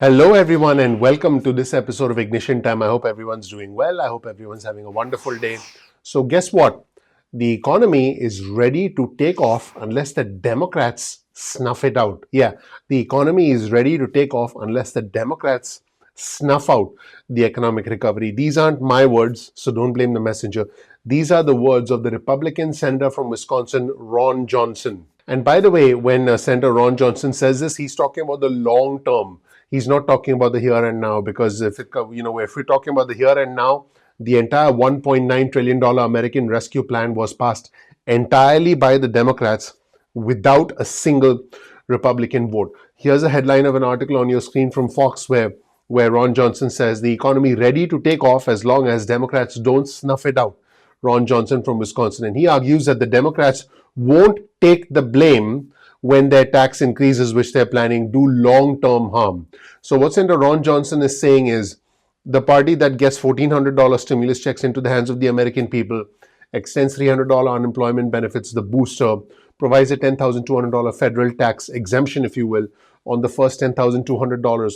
Hello, everyone, and welcome to this episode of Ignition Time. I hope everyone's doing well. I hope everyone's having a wonderful day. So, guess what? The economy is ready to take off unless the Democrats snuff it out. Yeah, the economy is ready to take off unless the Democrats snuff out the economic recovery. These aren't my words, so don't blame the messenger. These are the words of the Republican senator from Wisconsin, Ron Johnson. And by the way, when Senator Ron Johnson says this, he's talking about the long term. He's not talking about the here and now, because if we're talking about the here and now, the entire $1.9 trillion American Rescue Plan was passed entirely by the Democrats without a single Republican vote. Here's a headline of an article on your screen from Fox where Ron Johnson says the economy ready to take off as long as Democrats don't snuff it out. Ron Johnson from Wisconsin. And he argues that the Democrats won't take the blame when their tax increases, which they're planning, do long-term harm. So what Senator Ron Johnson is saying is the party that gets $1,400 stimulus checks into the hands of the American people, extends $300 unemployment benefits, the booster, provides a $10,200 federal tax exemption, if you will, on the first $10,200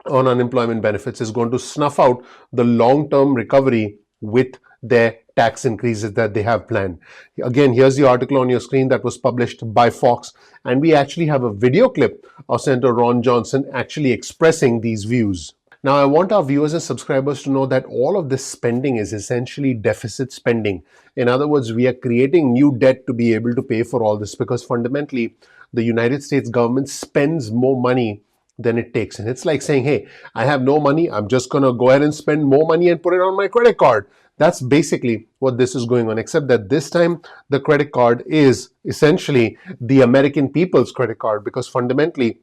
on unemployment benefits, is going to snuff out the long-term recovery with their tax increases that they have planned. Again, here's the article on your screen that was published by Fox, and we actually have a video clip of Senator Ron Johnson actually expressing these views. Now, I want our viewers and subscribers to know that all of this spending is essentially deficit spending. In other words, we are creating new debt to be able to pay for all this, because fundamentally, the United States government spends more money than it takes. And it's like saying, hey, I have no money, I'm just going to go ahead and spend more money and put it on my credit card. That's basically what this is going on, except that this time the credit card is essentially the American people's credit card, because fundamentally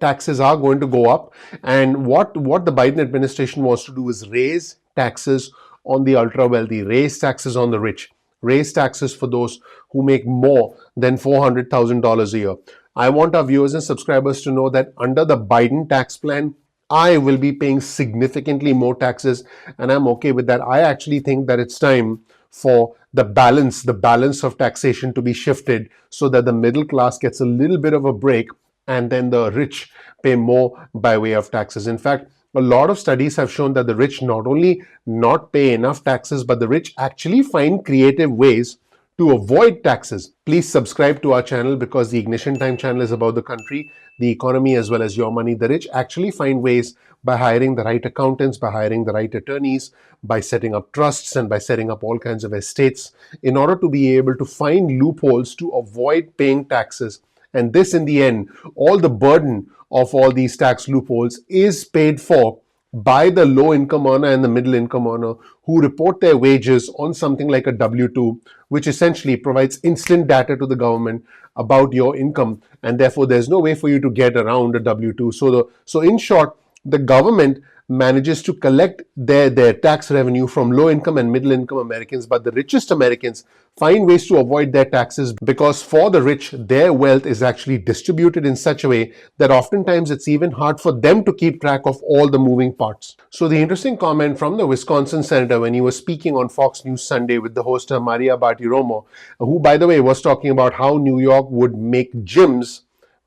taxes are going to go up. And what the Biden administration wants to do is raise taxes on the ultra wealthy, raise taxes on the rich, raise taxes for those who make more than $400,000 a year. I want our viewers and subscribers to know that under the Biden tax plan, I will be paying significantly more taxes, and I'm okay with that. I actually think that it's time for the balance of taxation to be shifted so that the middle class gets a little bit of a break and then the rich pay more by way of taxes. In fact, a lot of studies have shown that the rich not only not pay enough taxes, but the rich actually find creative ways to avoid taxes. Please subscribe to our channel, because the Ignition Time channel is about the country, the economy, as well as your money. The rich actually find ways by hiring the right accountants, by hiring the right attorneys, by setting up trusts, and by setting up all kinds of estates in order to be able to find loopholes to avoid paying taxes. And this, in the end, all the burden of all these tax loopholes is paid for by the low income earner and the middle income earner, who report their wages on something like a W-2, which essentially provides instant data to the government about your income, and therefore there's no way for you to get around a W-2. So in short, the government manages to collect their tax revenue from low income and middle income Americans, but the richest Americans find ways to avoid their taxes, because for the rich, their wealth is actually distributed in such a way that oftentimes it's even hard for them to keep track of all the moving parts. So the interesting comment from the Wisconsin senator when he was speaking on Fox News Sunday with the host Maria Bartiromo, who, by the way, was talking about how New York would make gyms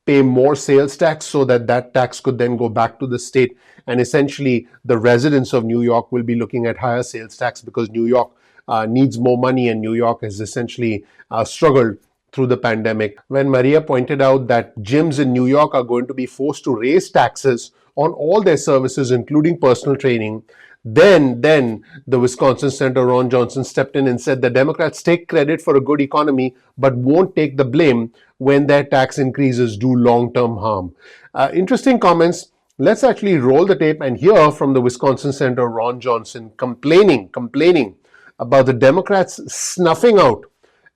pay more sales tax so that that tax could then go back to the state, and essentially the residents of New York will be looking at higher sales tax because New York needs more money, and New York has essentially struggled through the pandemic. When Maria pointed out that gyms in New York are going to be forced to raise taxes on all their services, including personal training, then the Wisconsin Senator Ron Johnson stepped in and said the Democrats take credit for a good economy but won't take the blame when their tax increases do long-term harm. Interesting comments. Let's actually roll the tape and hear from the Wisconsin Senator Ron Johnson complaining about the Democrats snuffing out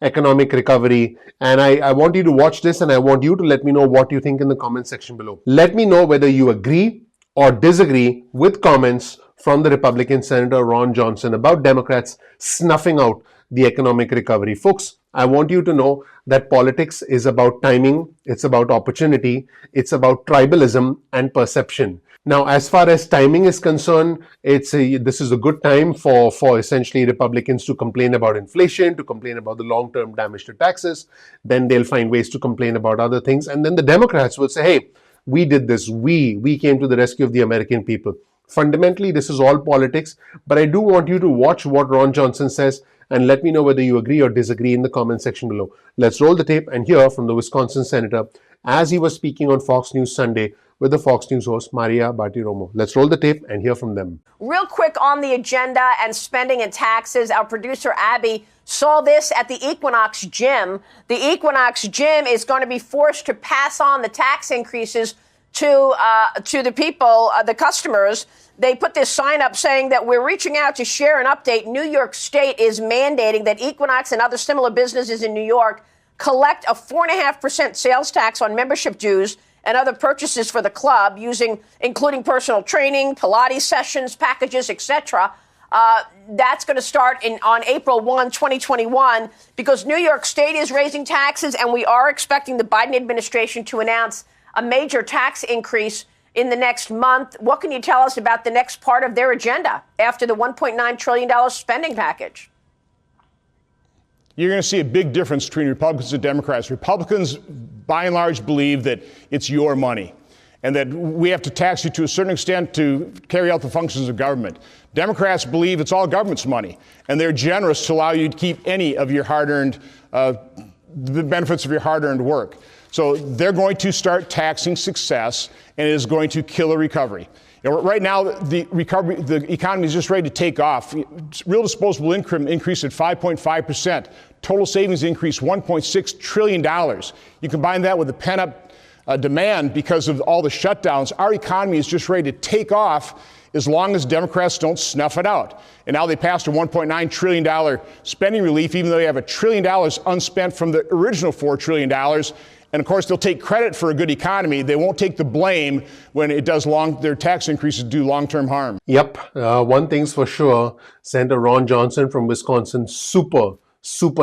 economic recovery. And I want you to watch this, and I want you to let me know what you think in the comment section below. Let me know whether you agree or disagree with comments from the Republican Senator Ron Johnson about Democrats snuffing out the economic recovery. Folks, I want you to know that politics is about timing, it's about opportunity, it's about tribalism and perception. Now, as far as timing is concerned, this is a good time for essentially Republicans to complain about inflation, to complain about the long-term damage to taxes. Then they'll find ways to complain about other things. And then the Democrats will say, hey, We did this. We came to the rescue of the American people. Fundamentally, this is all politics, but I do want you to watch what Ron Johnson says and let me know whether you agree or disagree in the comment section below. Let's roll the tape and hear from the Wisconsin senator as he was speaking on Fox News Sunday with the Fox News host Maria Bartiromo. Let's roll the tape and hear from them. Real quick on the agenda and spending and taxes, our producer Abby saw this at the Equinox Gym. The Equinox Gym is going to be forced to pass on the tax increases to the people, the customers. They put this sign up saying that we're reaching out to share an update. New York State is mandating that Equinox and other similar businesses in New York collect a 4.5% sales tax on membership dues and other purchases for the club, including personal training, Pilates sessions, packages, etc. That's going to start on April 1, 2021, because New York State is raising taxes, and we are expecting the Biden administration to announce a major tax increase in the next month. What can you tell us about the next part of their agenda after the $1.9 trillion spending package? You're going to see a big difference between Republicans and Democrats. Republicans, by and large, believe that it's your money and that we have to tax you to a certain extent to carry out the functions of government. Democrats believe it's all government's money, and they're generous to allow you to keep any of your hard-earned, the benefits of your hard-earned work. So they're going to start taxing success, and it is going to kill a recovery. You know, right now, the economy is just ready to take off. Real disposable income increased at 5.5%. Total savings increased $1.6 trillion. You combine that with the pent-up demand because of all the shutdowns. Our economy is just ready to take off as long as Democrats don't snuff it out. And now they passed a $1.9 trillion spending relief, even though they have $1 trillion unspent from the original $4 trillion. And of course, they'll take credit for a good economy. They won't take the blame when it does their tax increases do long-term harm. Yep. One thing's for sure, Senator Ron Johnson from Wisconsin, super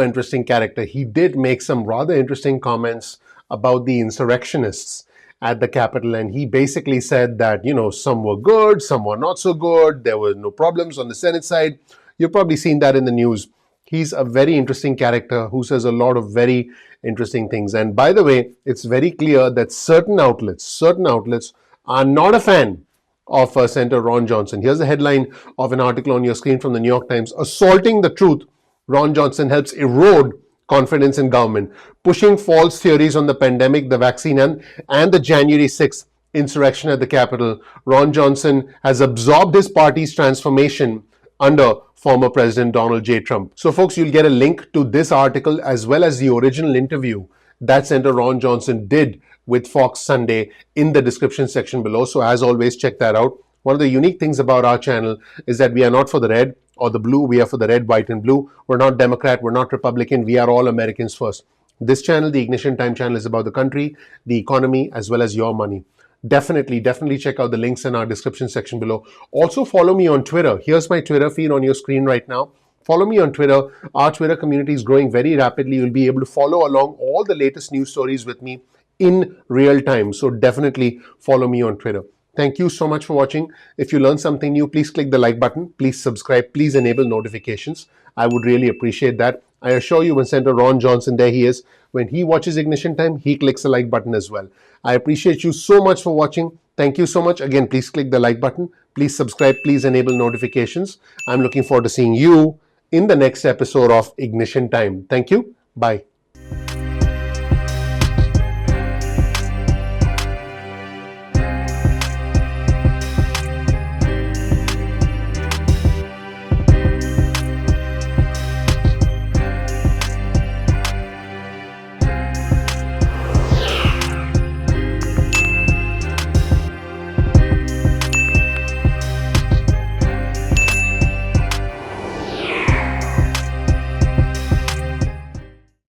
interesting character. He did make some rather interesting comments about the insurrectionists at the Capitol. And he basically said that, you know, some were good, some were not so good. There were no problems on the Senate side. You've probably seen that in the news. He's a very interesting character who says a lot of very interesting things. And by the way, it's very clear that certain outlets are not a fan of Senator Ron Johnson. Here's the headline of an article on your screen from the New York Times. Assaulting the truth, Ron Johnson helps erode confidence in government, pushing false theories on the pandemic, the vaccine, and the January 6th insurrection at the Capitol. Ron Johnson has absorbed his party's transformation under former President Donald J. Trump. So folks, you'll get a link to this article as well as the original interview that Senator Ron Johnson did with Fox Sunday in the description section below. So as always, check that out. One of the unique things about our channel is that we are not for the red or the blue. We are for the red, white, and blue. We're not Democrat. We're not Republican. We are all Americans first. This channel, the Ignition Time channel, is about the country, the economy, as well as your money. Definitely check out the links in our description section below. Also follow me on Twitter. Here's my Twitter feed on your screen right now. Follow me on Twitter. Our Twitter community is growing very rapidly. You'll be able to follow along all the latest news stories with me in real time. So definitely follow me on Twitter. Thank you so much for watching. If you learned something new, please click the like button. Please subscribe. Please enable notifications. I would really appreciate that. I assure you, when Senator Ron Johnson, there he is, when he watches Ignition Time, he clicks the like button as well. I appreciate you so much for watching. Thank you so much. Again, please click the like button. Please subscribe. Please enable notifications. I'm looking forward to seeing you in the next episode of Ignition Time. Thank you. Bye.